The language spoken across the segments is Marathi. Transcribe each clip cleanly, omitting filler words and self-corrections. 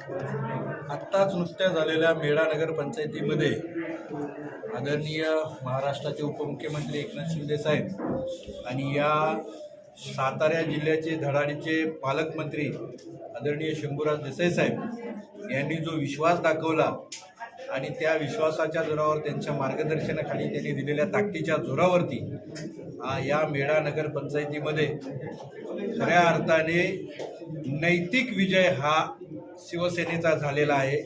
आत्ताच नुकत्या झालेल्या मेढा नगर पंचायतीमध्ये आदरणीय महाराष्ट्राचे उपमुख्यमंत्री एकनाथ शिंदे साहेब आणि या सातारा जिल्ह्याचे धडाडीचे पालकमंत्री आदरणीय शंभूराज देसाई साहेब यांनी जो विश्वास दाखवला आणि त्या विश्वासाच्या जोरावर त्यांच्या मार्गदर्शनाखाली त्यांनी दिलेल्या ताकदीच्या जोरावरती या मेढा नगर पंचायतीमध्ये खऱ्या अर्थाने नैतिक विजय हा शिवसेनेचा झालेला आहे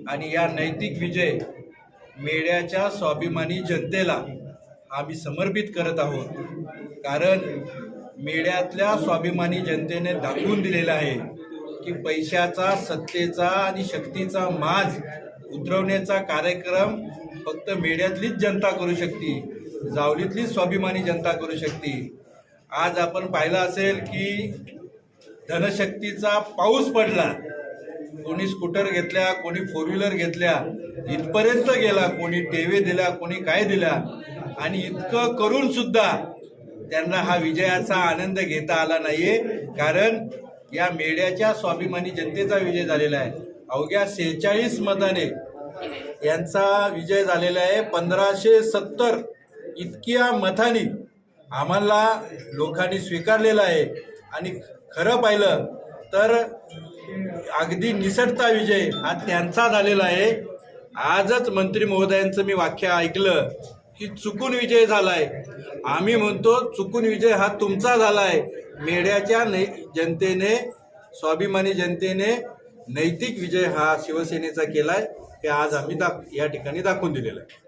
आणि या नैतिक विजय मेढ्याच्या स्वाभिमानी जनतेला आम्ही समर्पित करत आहोत। कारण मेढ्यातल्या स्वाभिमानी जनतेने दाखवून दिलेला आहे की पैशाचा, सत्तेचा आणि शक्तीचा माज उतरवण्याचा कार्यक्रम फक्त मेढ्यातलीच जनता करू शकते, जावलीतलीच स्वाभिमानी जनता करू शकते। आज आपण पाहिलं असेल की धनशक्तीचा पाऊस पडला, कोणी स्कूटर घेतल्या, कोणी फोर व्हीलर घेतल्या, इथपर्यंत गेला, कोणी टेवे दिल्या, कोणी काय दिल्या आणि इतकं करून सुद्धा त्यांना हा विजयाचा आनंद घेता आला नाहीये। कारण या मेढ्याच्या स्वाभिमानी जनतेचा विजय झालेला आहे। अवघ्या 46 मताने यांचा विजय झालेला आहे। 1570 इतक्या मतांनी आम्हाला लोकांनी स्वीकारलेला आहे आणि खरं पाहिलं तर अगदी निसटता विजय हा त्यांचा झालेला आहे। आजच मंत्री महोदयांचं मी वाक्य ऐकलं की चुकून विजय झालाय। आम्ही म्हणतो चुकून विजय हा तुमचा झालाय। मेढ्याच्या जनतेने, स्वाभिमानी जनतेने नैतिक विजय हा शिवसेनेचा केलाय हे आज आम्ही या ठिकाणी दाखवून दिलेलं आहे।